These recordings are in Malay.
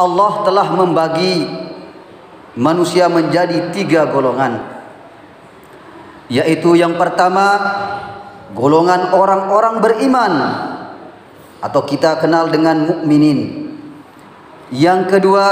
Allah telah membagi manusia menjadi 3 golongan, yaitu yang pertama golongan orang-orang beriman atau kita kenal dengan mukminin. Yang kedua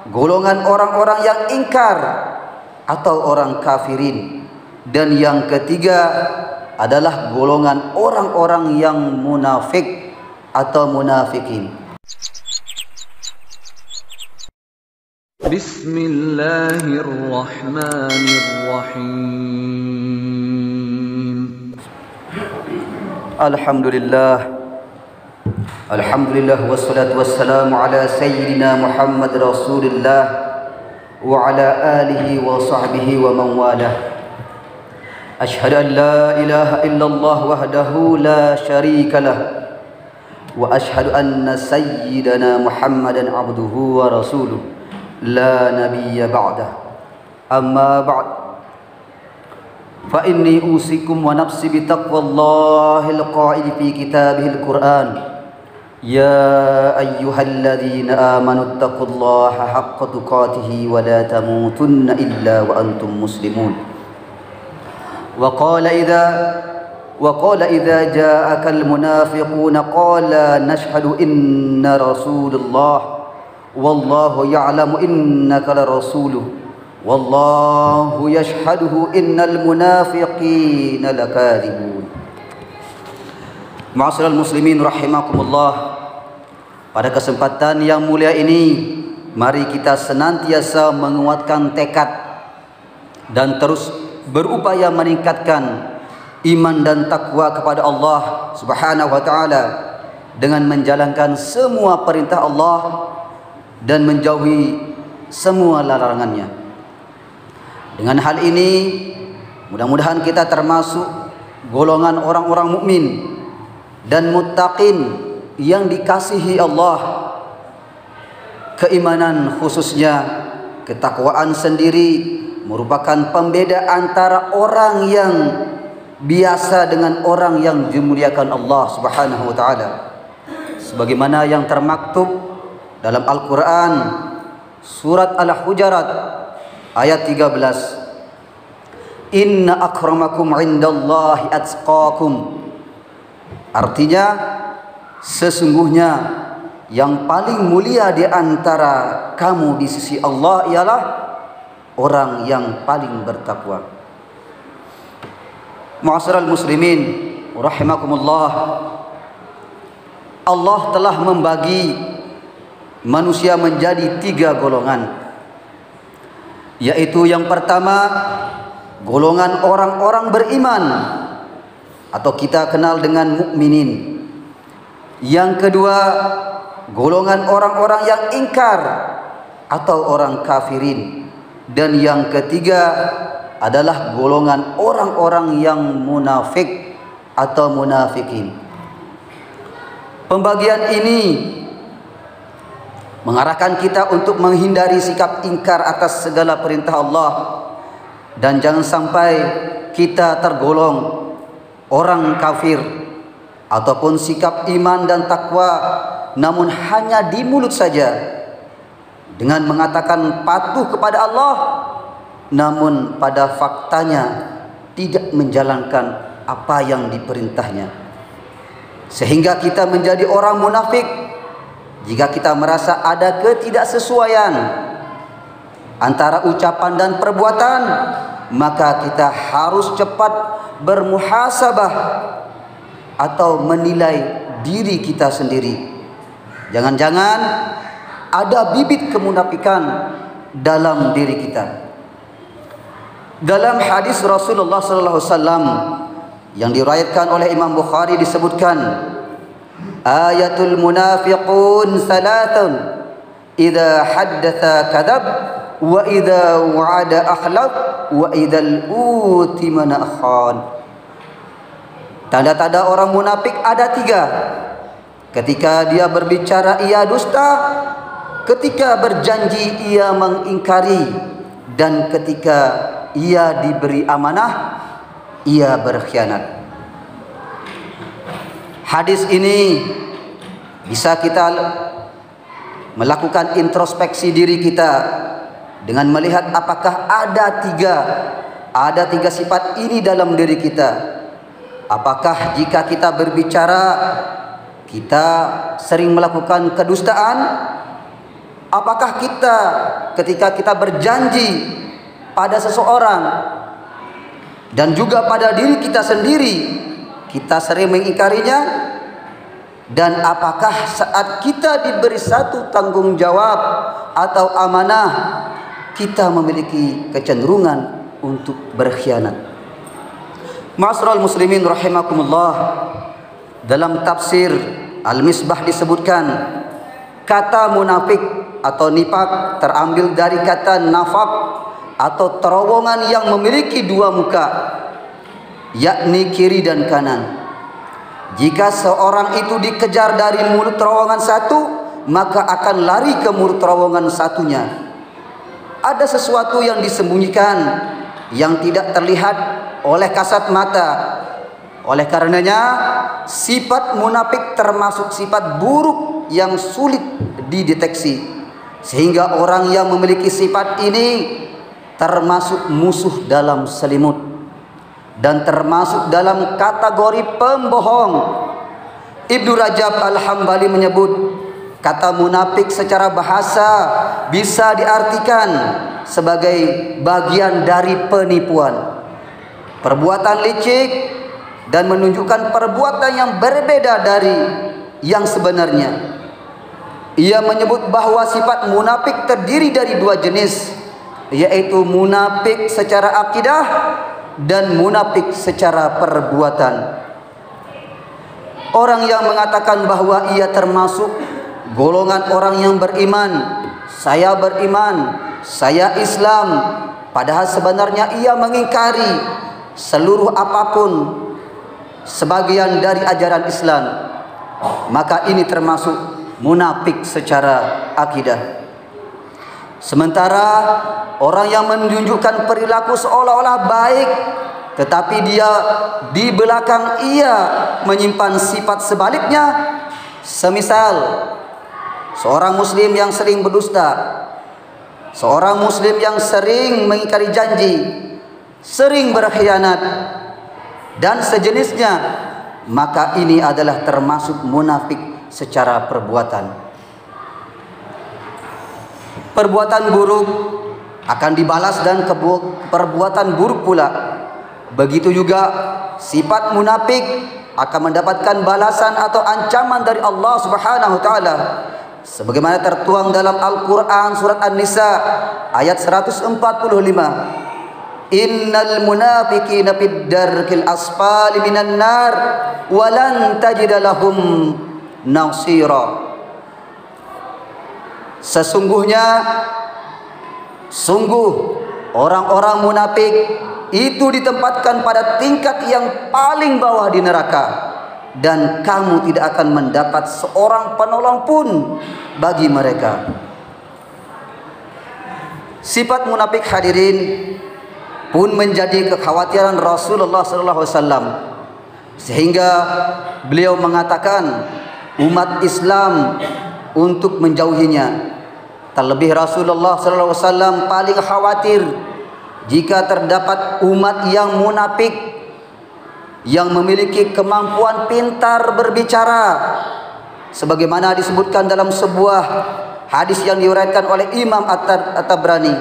golongan orang-orang yang ingkar atau orang kafirin. Dan yang ketiga adalah golongan orang-orang yang munafik atau munafikin. Bismillahirrahmanirrahim. Alhamdulillah wassalatu wassalamu ala sayyidina Muhammad Rasulillah wa ala alihi wa sahbihi wa man walah. Ashhadu an la ilaha illallah wahdahu la syarika lah wa ashhadu anna sayyidana Muhammadan abduhu wa rasuluh la nabiyya ba'dah. Amma ba'd, fa inni usikum wa nafsi bi taqwallahil qa'il fi kitabihil Qur'an. Ya ayyuhalladzina amanu taqullaha haqqa tuqatih wa la tamutunna illa wa antum muslimun. Wa qala idza ja'akal munafiquna qala nashhadu inna rasulullah wallahu ya'lamu innaka larasuluh wallahu yashhaduhu innal munafiqina lakadzibun. Ma'asyiral muslimin rahimakumullah. Pada kesempatan yang mulia ini, mari kita senantiasa menguatkan tekad dan terus berupaya meningkatkan iman dan takwa kepada Allah Subhanahu wa taala dengan menjalankan semua perintah Allah dan menjauhi semua larangannya. Dengan hal ini, mudah-mudahan kita termasuk golongan orang-orang mukmin dan muttaqin yang dikasihi Allah. Keimanan khususnya ketakwaan sendiri merupakan pembeda antara orang yang biasa dengan orang yang dimuliakan Allah Subhanahu wa taala. Sebagaimana yang termaktub dalam Al-Qur'an surat Al-Hujurat ayat 13. Inna akramakum indallahi atqakum. Artinya, sesungguhnya yang paling mulia di antara kamu di sisi Allah ialah orang yang paling bertakwa. Ma'asyiral muslimin rahimakumullah. Allah telah membagi manusia menjadi 3 golongan, yaitu yang pertama golongan orang-orang beriman atau kita kenal dengan mukminin. Yang kedua golongan orang-orang yang ingkar atau orang kafirin. Dan yang ketiga adalah golongan orang-orang yang munafik atau munafikin. Pembagian ini mengarahkan kita untuk menghindari sikap ingkar atas segala perintah Allah, dan jangan sampai kita tergolong orang kafir ataupun sikap iman dan takwa namun hanya di mulut saja dengan mengatakan patuh kepada Allah, namun pada faktanya tidak menjalankan apa yang diperintahnya, sehingga kita menjadi orang munafik. Jika kita merasa ada ketidaksesuaian antara ucapan dan perbuatan, maka kita harus cepat bermuhasabah atau menilai diri kita sendiri. Jangan-jangan ada bibit kemunafikan dalam diri kita. Dalam hadis Rasulullah sallallahu alaihi wasallam yang diriwayatkan oleh Imam Bukhari disebutkan, ayatul munafiqun salatun idza haddatsa kadzab wa idza wa'ada akhlaf wa idzal utimana khan. Tanda-tanda orang munafik ada 3. Ketika dia berbicara ia dusta, ketika berjanji ia mengingkari, dan ketika ia diberi amanah ia berkhianat. Hadis ini bisa kita melakukan introspeksi diri kita dengan melihat apakah ada tiga sifat ini dalam diri kita. Apakah jika kita berbicara kita sering melakukan kedustaan? Apakah kita ketika kita berjanji pada seseorang dan juga pada diri kita sendiri kita sering mengingkarinya? Dan apakah saat kita diberi satu tanggung jawab atau amanah kita memiliki kecenderungan untuk berkhianat? Ma'asyiral muslimin rahimakumullah, dalam tafsir Al-Misbah disebutkan kata munafik atau nifak terambil dari kata nafaq atau terowongan yang memiliki dua muka, yakni kiri dan kanan. Jika seorang itu dikejar dari mulut terowongan satu, maka akan lari ke mulut terowongan satunya. Ada sesuatu yang disembunyikan yang tidak terlihat oleh kasat mata. Oleh karenanya sifat munafik termasuk sifat buruk yang sulit dideteksi, sehingga orang yang memiliki sifat ini termasuk musuh dalam selimut dan termasuk dalam kategori pembohong. Ibnu Rajab Al-Hambali menyebut kata munafik secara bahasa bisa diartikan sebagai bagian dari penipuan, perbuatan licik, dan menunjukkan perbuatan yang berbeda dari yang sebenarnya. Ia menyebut bahwa sifat munafik terdiri dari dua jenis, yaitu munafik secara akidah dan munafik secara perbuatan. Orang yang mengatakan bahwa ia termasuk golongan orang yang beriman, saya beriman, saya Islam, padahal sebenarnya ia mengingkari seluruh apapun sebagian dari ajaran Islam, maka ini termasuk munafik secara akidah. Sementara orang yang menunjukkan perilaku seolah-olah baik, tetapi dia di belakang ia menyimpan sifat sebaliknya. Semisal seorang muslim yang sering berdusta, seorang muslim yang sering mengingkari janji, sering berkhianat dan sejenisnya, maka ini adalah termasuk munafik secara perbuatan. Perbuatan buruk akan dibalas dan perbuatan buruk pula. Begitu juga sifat munafik akan mendapatkan balasan atau ancaman dari Allah Subhanahu wa taala. Sebagaimana tertuang dalam Al-Qur'an surat An-Nisa ayat 145. Innal munafiqina fid darkil asfali minan nar wa lan tajida lahum nasira. Sungguh orang-orang munafik itu ditempatkan pada tingkat yang paling bawah di neraka, dan kamu tidak akan mendapat seorang penolong pun bagi mereka. Sifat munafik hadirin pun menjadi kekhawatiran Rasulullah SAW, sehingga beliau mengatakan umat Islam untuk menjauhinya. Terlebih Rasulullah SAW paling khawatir jika terdapat umat yang munafik, yang memiliki kemampuan pintar berbicara, sebagaimana disebutkan dalam sebuah hadis yang diriwayatkan oleh Imam At-Tabrani.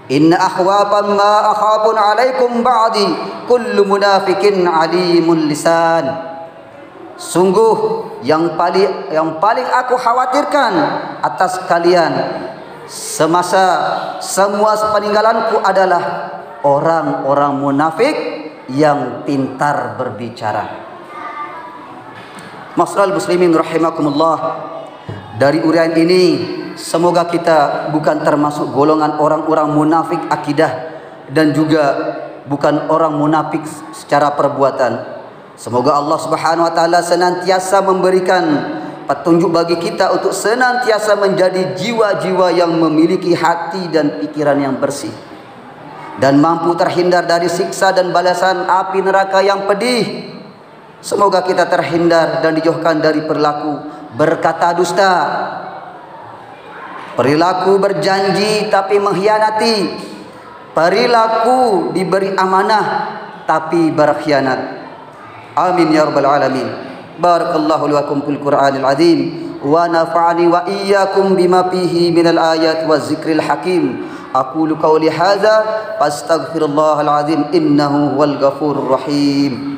Inna akhwafan ma akhafun alaikum ba'di kullu munafikin alimul lisan. Sungguh yang paling aku khawatirkan atas kalian semasa semua peninggalanku adalah orang-orang munafik yang pintar berbicara. Ma'asyiral muslimin rahimakumullah, dari uraian ini semoga kita bukan termasuk golongan orang-orang munafik akidah dan juga bukan orang munafik secara perbuatan. Semoga Allah Subhanahu wa taala senantiasa memberikan petunjuk bagi kita untuk senantiasa menjadi jiwa-jiwa yang memiliki hati dan pikiran yang bersih dan mampu terhindar dari siksa dan balasan api neraka yang pedih. Semoga kita terhindar dan dijauhkan dari perilaku berkata dusta, Perilaku berjanji tapi mengkhianati. Perilaku diberi amanah tapi berkhianat. Amin ya rabbal alamin. Barakallahu lakum fil Qur'anil azim wa nafa'ani wa iyyakum bima fihi minal ayat waz zikril hakim. Aqulu qawli hadza fastaghfirullahal azim innahu huwal ghafurur rahim.